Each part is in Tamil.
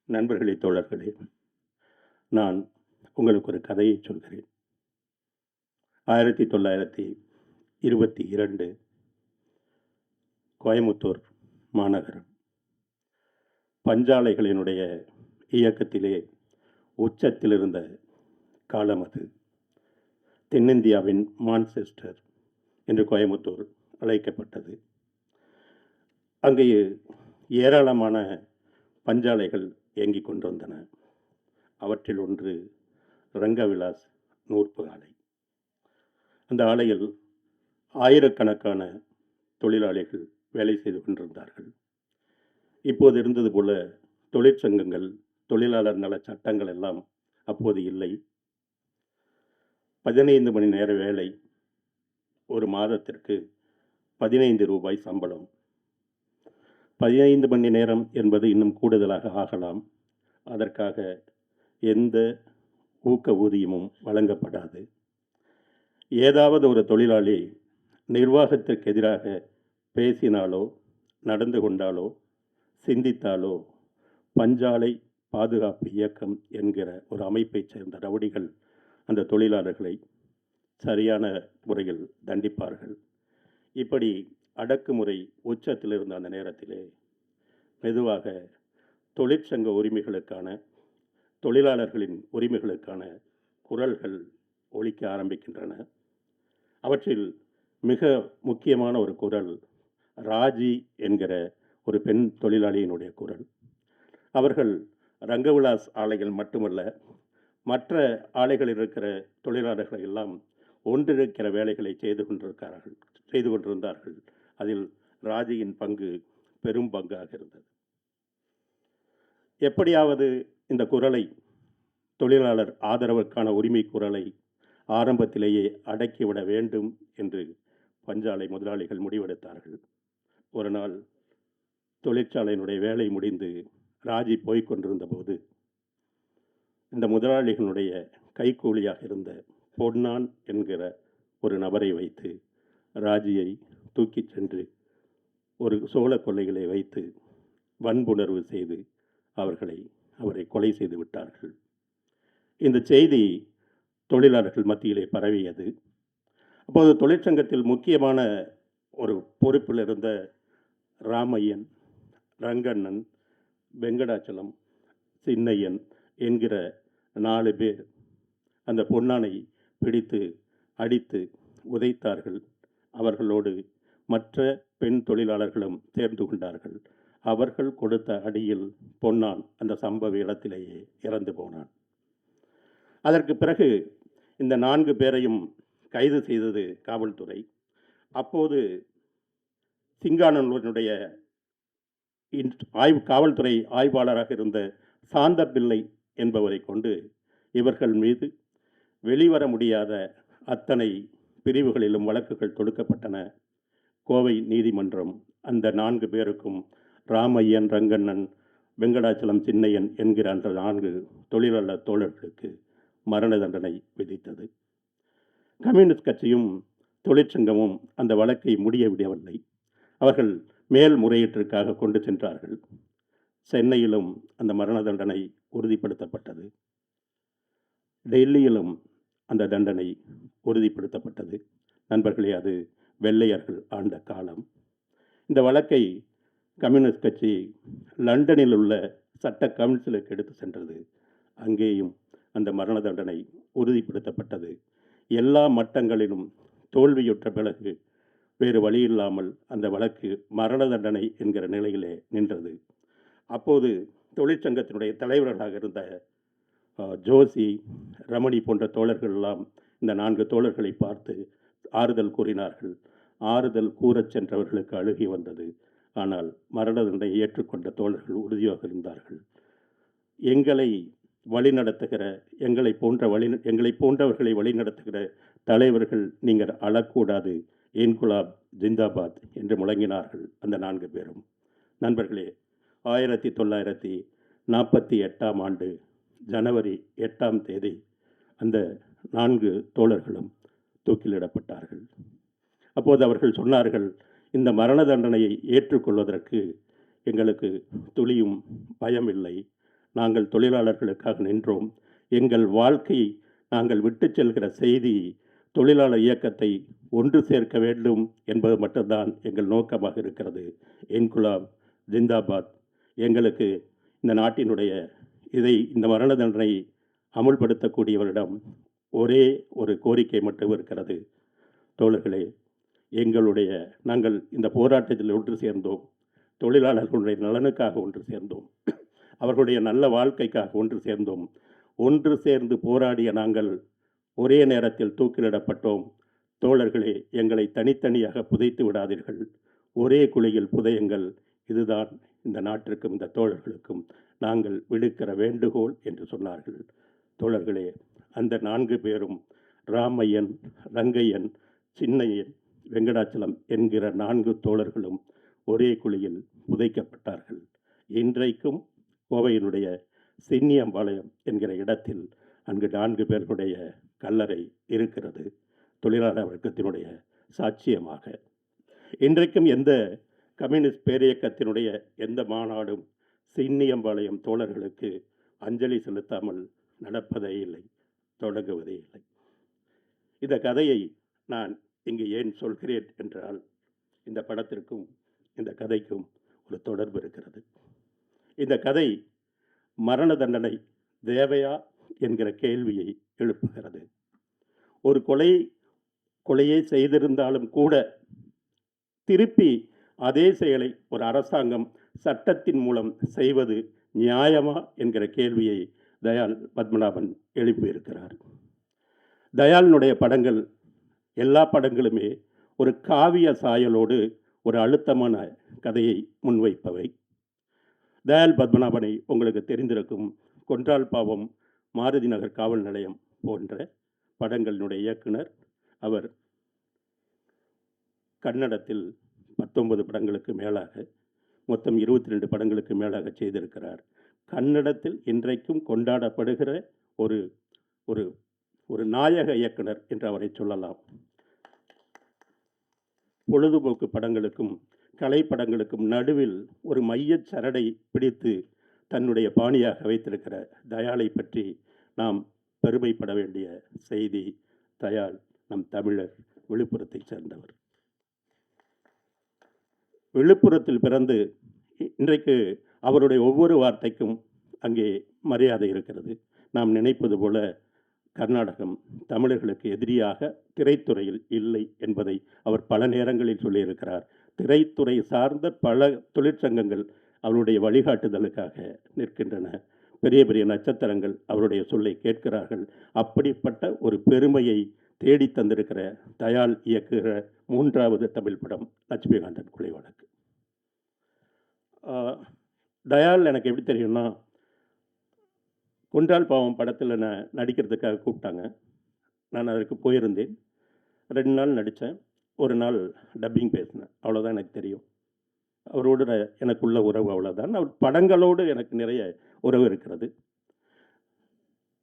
நண்பர்களே, தோழர்களே, நான் உங்களுக்கு ஒரு கதையை சொல்கிறேன். 1922 கோயமுத்தூர் மாநகரம். பஞ்சாலைகளினுடைய இயக்கத்திலே உச்சத்தில் இருந்த காலம் அது. தென்னிந்தியாவின் மான்செஸ்டர் என்று கோயமுத்தூர் அழைக்கப்பட்டது. அங்கே ஏராளமான பஞ்சாலைகள் இயங்கிக் கொண்டிருந்தன. அவற்றில் ஒன்று ரங்கவிலாஸ் நூற்பு ஆலை. அந்த ஆலையில் ஆயிரக்கணக்கான தொழிலாளிகள் வேலை செய்து கொண்டிருந்தார்கள். இப்போது இருந்தது போல தொழிற்சங்கங்கள், தொழிலாளர் நல சட்டங்கள் எல்லாம் அப்போது இல்லை. 15 மணி நேர வேலை, ஒரு மாதத்திற்கு 15 ரூபாய் சம்பளம். 15 மணி நேரம் என்பது இன்னும் கூடுதலாக ஆகலாம். அதற்காக எந்த ஊக்க ஊதியமும் வழங்கப்படாது. ஏதாவது ஒரு தொழிலாளி நிர்வாகத்திற்கு எதிராக பேசினாலோ, நடந்து கொண்டாலோ, சிந்தித்தாலோ, பஞ்சாலை பாதுகாப்பு இயக்கம் என்கிற ஒரு அமைப்பைச் சேர்ந்த ரவுடிகள் அந்த தொழிலாளர்களை சரியான முறையில் தண்டிப்பார்கள். இப்படி அடக்குமுறை உச்சத்தில் இருந்த அந்த நேரத்திலே மெதுவாக தொழிற்சங்க உரிமைகளுக்கான, தொழிலாளர்களின் உரிமைகளுக்கான குரல்கள் ஒலிக்க ஆரம்பிக்கின்றன. அவற்றில் மிக முக்கியமான ஒரு குரல் ராஜி என்கிற ஒரு பெண் தொழிலாளியினுடைய குரல். அவர்கள் ரங்கவிலாஸ் ஆலைகள் மட்டுமல்ல, மற்ற ஆலைகளில் இருக்கிற தொழிலாளர்களை எல்லாம் ஒன்றிருக்கிற வேலைகளை செய்து கொண்டிருந்தார்கள். அதில் ராஜியின் பங்கு பெரும் பங்காக இருந்தது. எப்படியாவது இந்த குரலை, தொழிலாளர் ஆதரவுக்கான உரிமை குரலை ஆரம்பத்திலேயே அடக்கிவிட வேண்டும் என்று பஞ்சாலை முதலாளிகள் முடிவெடுத்தார்கள். ஒரு நாள் தொழிற்சாலையினுடைய வேலை முடிந்து ராஜி போய்கொண்டிருந்த போது, இந்த முதலாளிகளுடைய கைக்கூலியாக இருந்த பொன்னான் என்கிற ஒரு நபரை வைத்து ராஜியை தூக்கிச் சென்று ஒரு சோள கொல்லைகளை வைத்து வன்புணர்வு செய்து அவரை கொலை செய்து விட்டார்கள். இந்த செய்தி தொழிலாளர்கள் மத்தியிலே பரவியது. அப்போது தொழிற்சங்கத்தில் முக்கியமான ஒரு பொறுப்பில் இருந்த ராமையன், ரங்கண்ணன், வெங்கடாச்சலம், சின்னையன் என்கிற 4 பேர் அந்த பொன்னானை பிடித்து அடித்து உதைத்தார்கள். அவர்களோடு மற்ற பெண் தொழிலாளர்களும் சேர்ந்து கொண்டார்கள். அவர்கள் கொடுத்த அடியில் பொன்னான் அந்த சம்பவ இடத்திலேயே இறந்து போனான். அதற்கு பிறகு இந்த 4 பேரையும் கைது செய்தது காவல்துறை. அப்போது சிங்கானூரினுடைய காவல்துறை ஆய்வாளராக இருந்த சாந்தப்பிள்ளை என்பவரை கொண்டு இவர்கள் மீது வெளிவர முடியாத அத்தனை பிரிவுகளிலும் வழக்குகள் தொடுக்கப்பட்டன. கோவை நீதிமன்றம் அந்த 4 பேருக்கும், ராமையன், ரங்கண்ணன், வெங்கடாச்சலம், சின்னையன் என்கிற அந்த 4 தொழிலாளர் தோழர்களுக்கு மரண தண்டனை விதித்தது. கம்யூனிஸ்ட் கட்சியும் தொழிற்சங்கமும் அந்த வழக்கை முடிய விடவில்லை. அவர்கள் மேல்முறையீட்டிற்காக கொண்டு சென்றார்கள். சென்னையிலும் அந்த மரண தண்டனை உறுதிப்படுத்தப்பட்டது. டெல்லியிலும் அந்த தண்டனை உறுதிப்படுத்தப்பட்டது. நண்பர்களே, அது வெள்ளையர்கள் ஆண்ட காலம். இந்த வழக்கை கம்யூனிஸ்ட் கட்சி லண்டனில் உள்ள சட்ட கவுன்சிலுக்கு எடுத்து சென்றது. அங்கேயும் அந்த மரண தண்டனை உறுதிப்படுத்தப்பட்டது. எல்லா மட்டங்களிலும் தோல்வியுற்ற பிறகு வேறு வழியில்லாமல் அந்த வழக்கு மரண தண்டனை என்கிற நிலையிலே நின்றது. அப்போது தொழிற்சங்கத்தினுடைய தலைவர்களாக இருந்த ஜோசி, ரமணி போன்ற தோழர்கள் எல்லாம் இந்த 4 தோழர்களை பார்த்து ஆறுதல் கூறினார்கள். ஆறுதல் கூறச் சென்றவர்களுக்கு அழுகி வந்தது. ஆனால் மரண தண்டனை ஏற்றுக்கொண்ட தோழர்கள் உறுதியாக இருந்தார்கள். எங்களை வழிநடத்துகிற, எங்களை போன்றவர்களை வழிநடத்துகிற தலைவர்கள், நீங்கள் அழக்கூடாது, இன்குலாப் ஜிந்தாபாத் என்று முழங்கினார்கள் அந்த 4 பேரும். நண்பர்களே, 1948ஆம் ஆண்டு ஜனவரி 8ஆம் தேதி அந்த 4 தோழர்களும் தூக்கிலிடப்பட்டார்கள். அப்போது அவர்கள் சொன்னார்கள், இந்த மரண தண்டனையை ஏற்றுக்கொள்வதற்கு எங்களுக்கு துளியும் பயம் இல்லை. நாங்கள் தொழிலாளர்களுக்காக நின்றோம். எங்கள் வாழ்க்கை நாங்கள் விட்டுச் செல்கிற செய்தி தொழிலாளர் இயக்கத்தை ஒன்று சேர்க்க வேண்டும் என்பது மட்டும்தான் எங்கள் நோக்கமாக இருக்கிறது. இன்குலாப் ஜிந்தாபாத். எங்களுக்கு இந்த நாட்டினுடைய இந்த மரண தண்டனை அமுல்படுத்தக்கூடியவரிடம் ஒரே ஒரு கோரிக்கை மட்டும் இருக்கிறது. தோழர்களே, நாங்கள் இந்த போராட்டத்தில் ஒன்று சேர்ந்தோம். தொழிலாளர்களுடைய நலனுக்காக ஒன்று சேர்ந்தோம். அவர்களுடைய நல்ல வாழ்க்கைக்காக ஒன்று சேர்ந்தோம். ஒன்று சேர்ந்து போராடிய நாங்கள் ஒரே நேரத்தில் தூக்கிலிடப்பட்டோம். தோழர்களே, எங்களை தனித்தனியாக புதைத்து விடாதீர்கள், ஒரே குழியில் புதையுங்கள். இதுதான் இந்த நாட்டிற்கும் இந்த தோழர்களுக்கும் நாங்கள் விடுக்கிற வேண்டுகோள் என்று சொன்னார்கள். தோழர்களே, அந்த 4 பேரும் ராமையன், ரங்கையன், சின்னையன், வெங்கடாச்சலம் என்கிற 4 தோழர்களும் ஒரே குழியில் புதைக்கப்பட்டார்கள். இன்றைக்கும் கோவையினுடைய சின்னியம்பாளையம் என்கிற இடத்தில் அங்கு 4 பேர்களுடைய கல்லறை இருக்கிறது, தொழிலாளர் வர்க்கத்தினுடைய சாட்சியமாக. இன்றைக்கும் எந்த கம்யூனிஸ்ட் பேரியக்கத்தினுடைய எந்த மாநாடும் சின்னியம்பாளையம் தோழர்களுக்கு அஞ்சலி செலுத்தாமல் நடப்பதே இல்லை, தொடங்குவதே இல்லை. இந்த கதையை நான் இங்கு ஏன் சொல்கிறேன் என்றால், இந்த படத்திற்கும் இந்த கதைக்கும் ஒரு தொடர்பு இருக்கிறது. இந்த கதை மரண தண்டனை தேவையா என்கிற கேள்வியை எழுப்புகிறது. ஒரு கொலையை செய்திருந்தாலும் கூட திருப்பி அதே செயலை ஒரு அரசாங்கம் சட்டத்தின் மூலம் செய்வது நியாயமா என்கிற கேள்வியை தயாள் பத்மநாபன் எழுப்பியிருக்கிறார். தயாளினுடைய படங்கள் எல்லா படங்களுமே ஒரு காவிய சாயலோடு ஒரு அழுத்தமான கதையை முன்வைப்பவை. தயாள் பத்மநாபனை உங்களுக்கு தெரிந்திருக்கும். கொன்றால் பாவம், மாருதி நகர் காவல் நிலையம் போன்ற படங்களினுடைய இயக்குனர். அவர் கன்னடத்தில் 19 படங்களுக்கு மேலாக, மொத்தம் 22 படங்களுக்கு மேலாக செய்திருக்கிறார். கன்னடத்தில் இன்றைக்கும் கொண்டாடப்படுகிற ஒரு ஒரு ஒரு நாயக இயக்குனர் என்று அவரை சொல்லலாம். பொழுதுபோக்கு படங்களுக்கும் கலை படங்களுக்கும் நடுவில் ஒரு மையச் சரடை பிடித்து தன்னுடைய பாணியாக வைத்திருக்கிற தயாளை பற்றி நாம் பெருமைப்பட வேண்டிய செய்தி. தயாள் நம் தமிழர், விழுப்புரத்தைச் சேர்ந்தவர். விழுப்புரத்தில் பிறந்து இன்றைக்கு அவருடைய ஒவ்வொரு வார்த்தைக்கும் அங்கே மரியாதை இருக்கிறது. நாம் நினைப்பது போல கர்நாடகம் தமிழர்களுக்கு எதிரியாக திரைத்துறையில் இல்லை என்பதை அவர் பல நேரங்களில் சொல்லியிருக்கிறார். திரைத்துறை சார்ந்த பல தொழிற்சங்கங்கள் அவருடைய வழிகாட்டுதலுக்காக நிற்கின்றன. பெரிய பெரிய நட்சத்திரங்கள் அவருடைய சொல்லை கேட்கிறார்கள். அப்படிப்பட்ட ஒரு பெருமையை தேடி தந்திருக்கிற தயாள் இயக்குகிற 3வது தமிழ் படம் லட்சுமிகாந்தன் கொலை வழக்கு. தயாள் எனக்கு எப்படி தெரியும்னா, கொன்றால் பாவம் படத்தில் நடிக்கிறதுக்காக கூப்பிட்டாங்க. நான் அதற்கு போயிருந்தேன். 2 நாள் நடித்தேன். ஒரு நாள் டப்பிங் பேசினேன். அவ்வளோதான் எனக்கு தெரியும். அவரோடு எனக்குள்ள உறவு அவ்வளோதான். அவர் படங்களோடு எனக்கு நிறைய உறவு இருக்கிறது.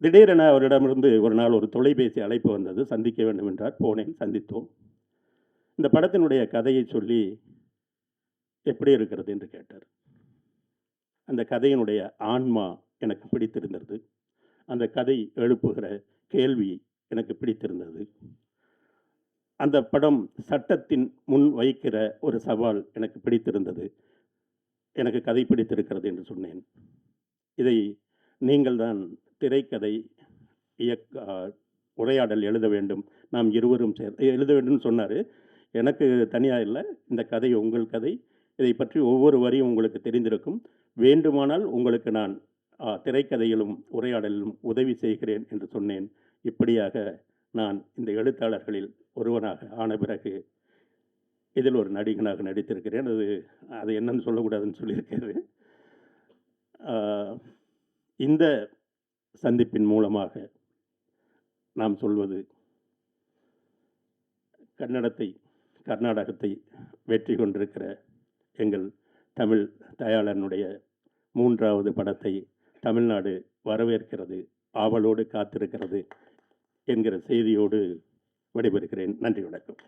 திடீரென அவரிடமிருந்து ஒரு நாள் ஒரு தொலைபேசி அழைப்பு வந்தது. சந்திக்க வேண்டும் என்றார். போனேன், சந்தித்தோம். இந்த படத்தினுடைய கதையை சொல்லி எப்படி இருக்கிறது என்று கேட்டார். அந்த கதையினுடைய ஆன்மா எனக்கு பிடித்திருந்தது. அந்த கதை எழுப்புகிற கேள்வி எனக்கு பிடித்திருந்தது. அந்த படம் சட்டத்தின் முன் வைக்கிற ஒரு சவால் எனக்கு பிடித்திருந்தது. எனக்கு கதை பிடித்திருக்கிறது என்று சொன்னேன். இதை நீங்கள் தான் திரைக்கதை உரையாடல் எழுத வேண்டும், நாம் இருவரும் எழுத வேண்டும் சொன்னார். எனக்கு தனியாக இல்லை, இந்த கதை உங்கள் கதை. இதை பற்றி ஒவ்வொரு வரியும் உங்களுக்கு தெரிந்திருக்கும். வேண்டுமானால் உங்களுக்கு நான் திரைக்கதையிலும் உரையாடலிலும் உதவி செய்கிறேன் என்று சொன்னேன். இப்படியாக நான் இந்த எழுத்தாளர்களில் ஒருவனாக ஆன பிறகு இதில் ஒரு நடிகனாக நடித்திருக்கிறேன். அது என்னன்னு சொல்லக்கூடாதுன்னு சொல்லியிருக்கிறது. இந்த சந்திப்பின் மூலமாக நாம் சொல்வது, கர்நாடகத்தை வெற்றி கொண்டிருக்கிற எங்கள் தமிழ் தயாளனுடைய 3வது படத்தை தமிழ்நாடு வரவேற்கிறது, ஆவலோடு காத்திருக்கிறது என்கிற செய்தியோடு விடைபெறுகிறேன். நன்றி, வணக்கம்.